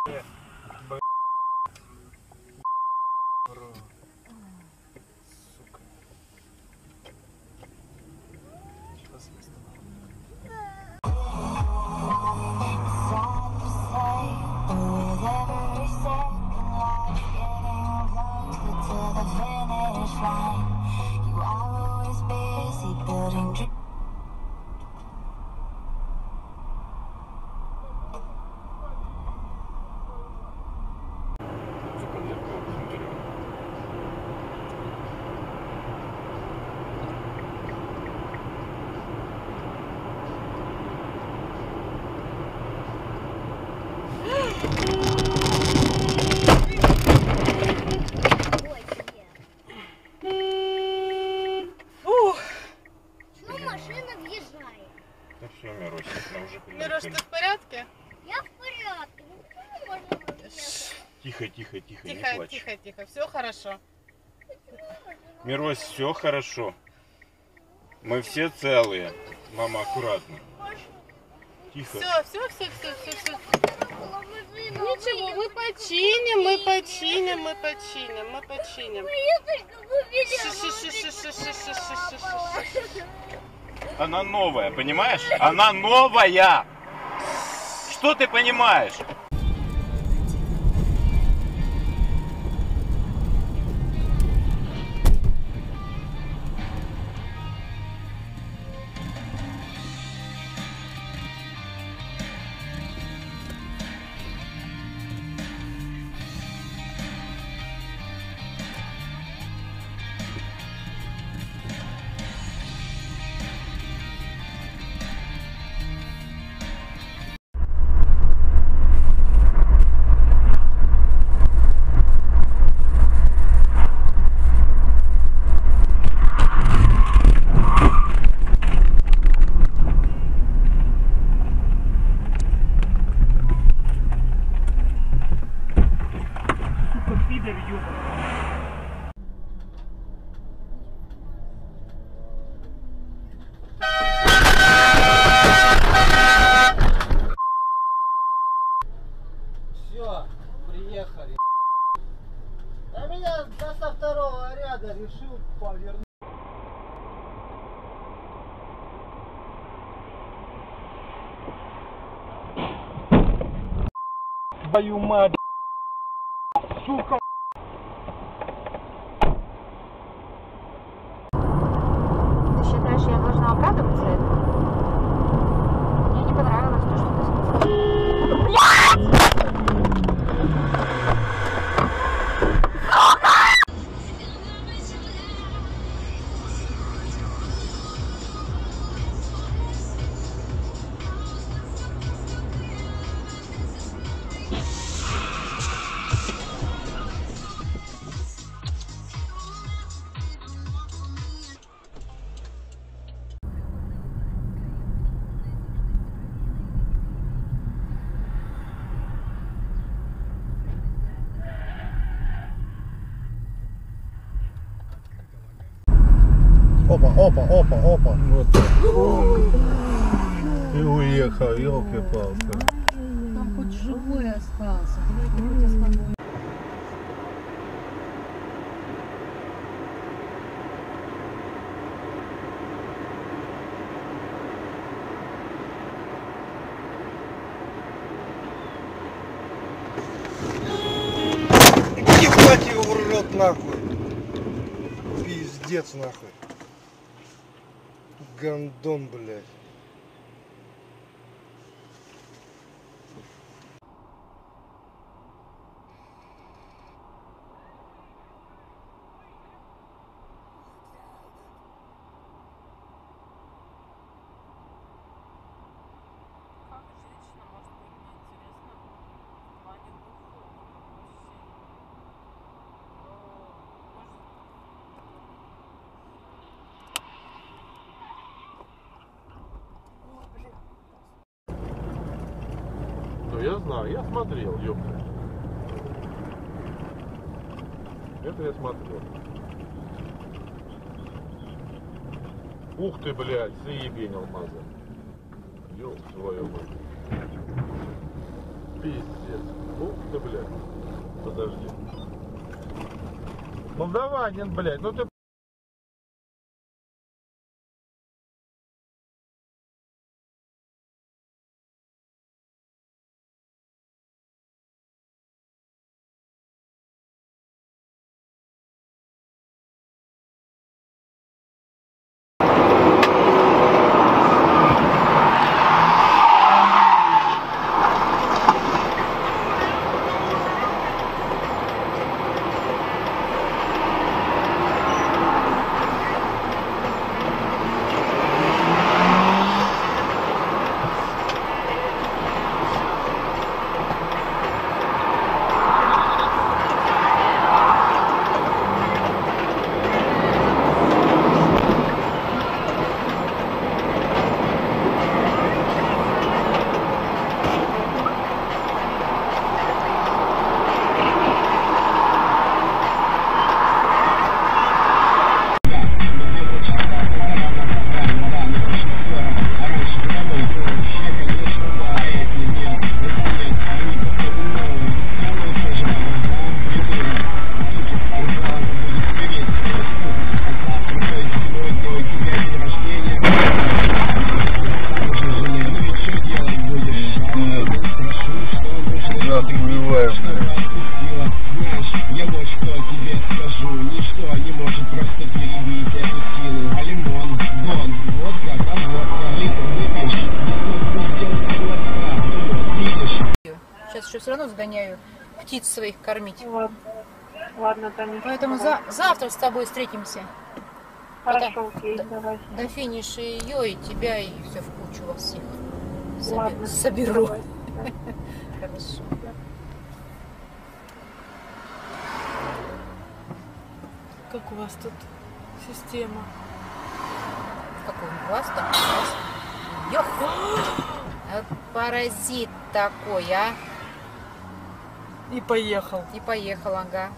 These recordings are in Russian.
Сука. Сейчас я Мирош, ты в порядке? Я в порядке. Ну почему можно выпить? Тихо, тихо, тихо, не Тихо, плачь. тихо, тихо. Все хорошо. Мирось, все хорошо. Мы все целые. Мама, аккуратно. Тихо. Все. Ничего, мы починим. Она новая, понимаешь? Она новая! Что ты понимаешь? Все, приехали. А меня со второго ряда решил повернуть. Твою мать, сука. Ты считаешь, я должна оправдываться этому? Мне не понравилось то, что ты сказал. Опа. Вот так. И уехал, елки-палки. Там хоть живой остался. Давайте хоть остановим. Ебать его в рот нахуй. Пиздец нахуй. Гандон, блядь. Я знаю, я смотрел, ёпта. Это я смотрел. Ух ты, блядь, заебень алмаза. Ёб твою мать. Пиздец. Ух ты, блядь. Подожди. Молдаванин, блядь, ну ты... Сейчас еще все равно сгоняю птиц своих кормить. Ладно, Таня. Поэтому завтра с тобой встретимся. Хорошо, окей, давай. До финиша ее и тебя, и все в кучу во всех. Ладно, соберу. давай. Хорошо. Как у вас тут система? Какой у вас там? Ёх! Вот паразит такой, а! И поехал. И поехал, ага.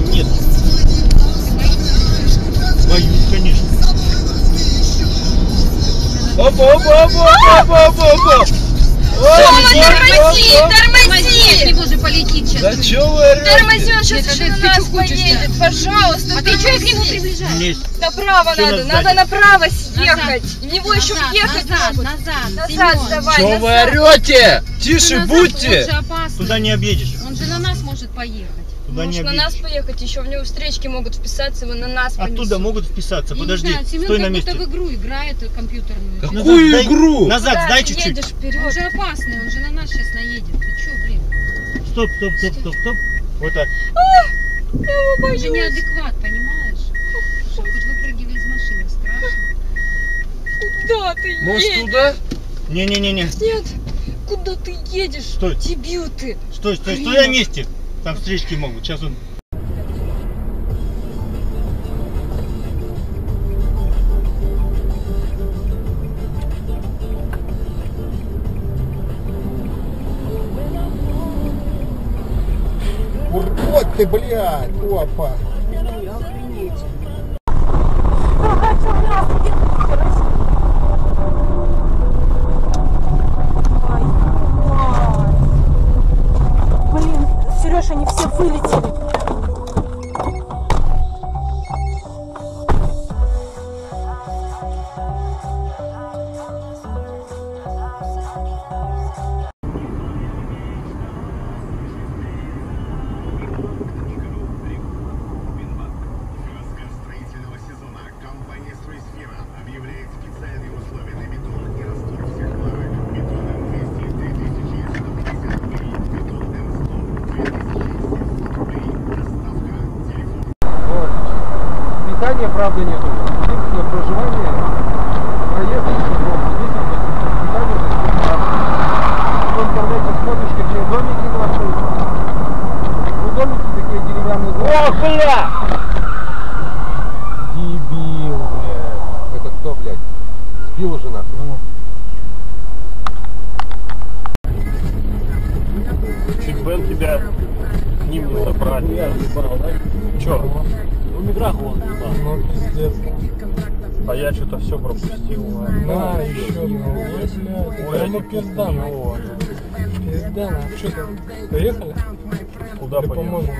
Нет. Боюсь, конечно. Опа! Тормози! Не буду полететь сейчас. Да чё вы орёте? Тормози, он сейчас еще на нас поедет. Пожалуйста, ты что к нему приближаешь? Направо надо направо съехать. В него еще въехать. Назад давай. Чё вы орёте? Тише будьте! Туда не объедешь. Он же на нас может поехать. Туда не Может на нас поехать, еще в него встречки могут вписаться, его на нас понесут. Оттуда могут вписаться. Подожди, стой на месте. в игру играет компьютерную. Какую игру? Назад, Куда сдай ты чуть-чуть. едешь вперед? Он же опасный, он же на нас сейчас наедет. Ты че, блин? Стоп. Вот так. Он же неадекват, понимаешь? Хоть выпрыгивай из машины, страшно. Куда ты Может едешь? туда? Не. Нет, куда ты едешь? Стой. Дебил ты. Стой на месте. Там встречки могут. Сейчас он... Урод ты, блядь! Опа! Блин, Сереж, они все вылетели. Питания, правда, нету. Единственное проживание, проезд, питание, в интернете смотришь, какие домики наши. Ну, домики такие деревянные. О, бля! Дебил, блядь. Это кто, блядь? Сбил уже нахуй. Чуть бы тебя к ним не забрали. Я ебал, да? Чё? Ну, Миграху он ебал. Ну, пиздец. А я что-то все пропустил. Да, еще, блядь. Ой, ну пизда, ну. Пизда, что там? Поехали? Куда Или поехали? поможем?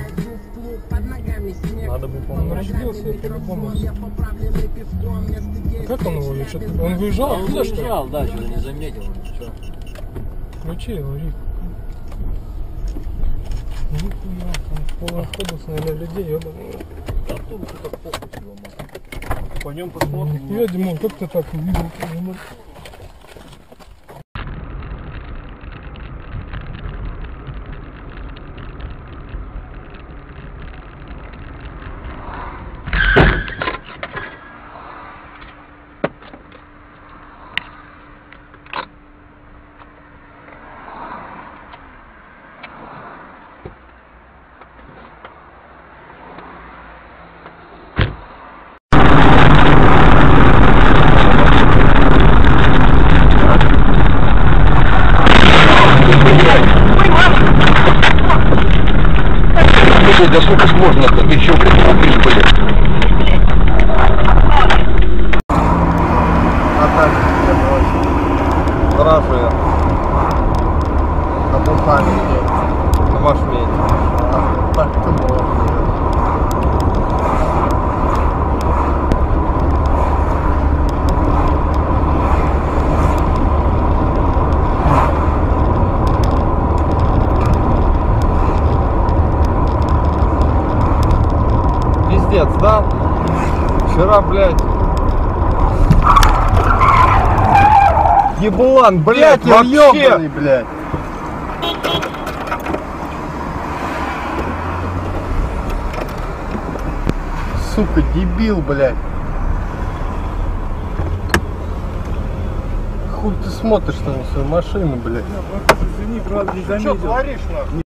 Надо бы Он помочь. разбился по-любому. Как он его? Что-то... Он выезжал? Он Откуда, что ли? выезжал, да, что-то не заметил. Что? Включи его, Рик. Нихуя, там полный автобус, наверное, людей, ёбаный. Автобус это похуй его, мать. Пойдем посмотрим. Нихуя, Димон, как ты так увидел? Да сколько ж можно-то? Ты чё, блядь, были? Здравствуй. На бухане где? На Машмете. Так ты можешь. Пиздец, да? Вчера, блядь. Еблан, блядь, вообще. Блядь. Сука, дебил, блядь. Хуй ты смотришь на свою машину, блядь. Извини, правда, не заметил. Что творишь, нахуй?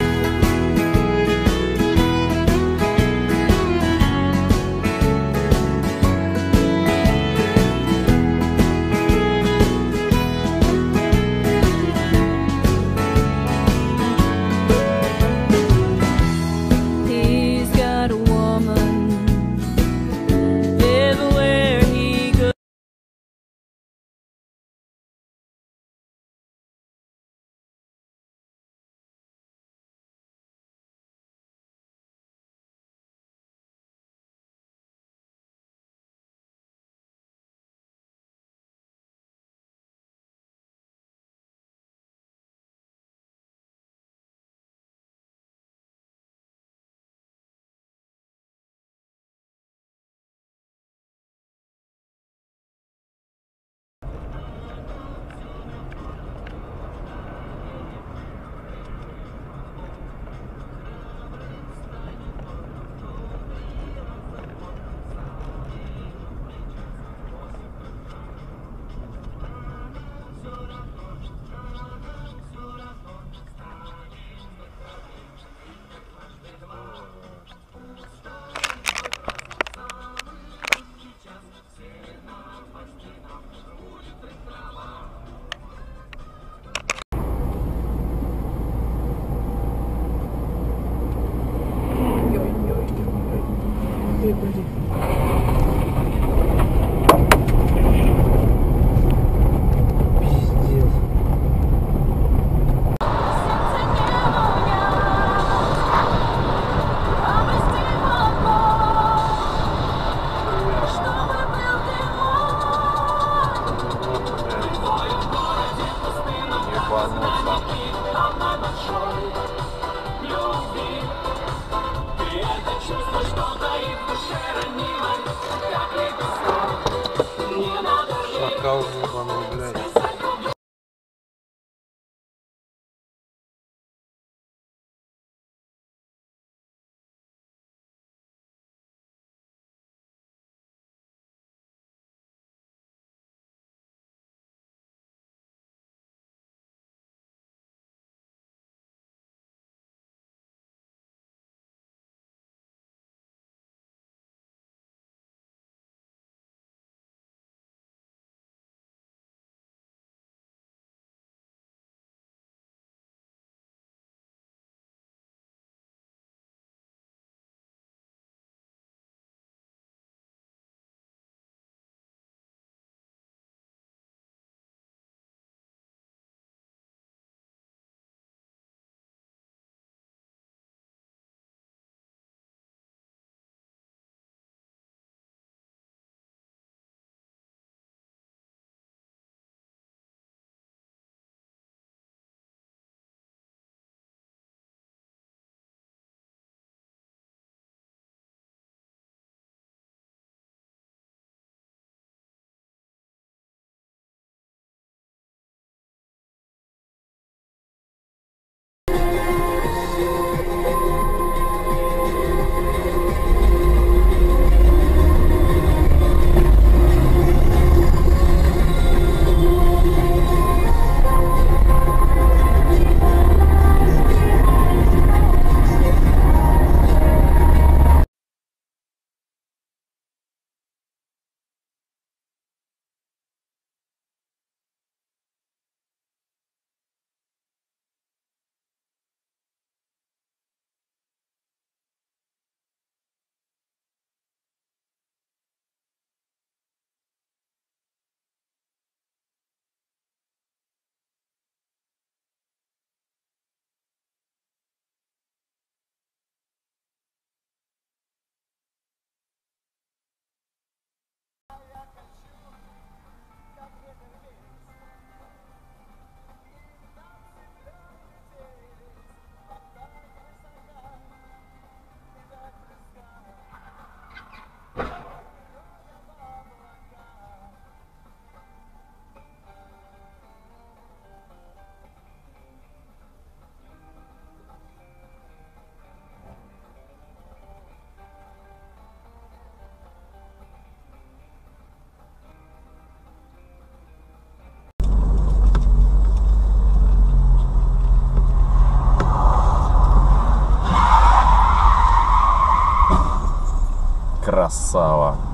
Красава.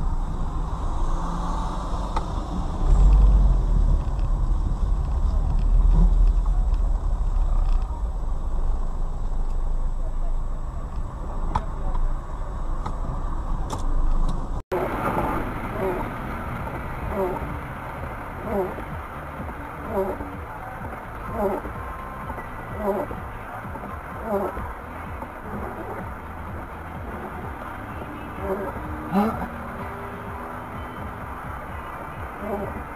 Oh.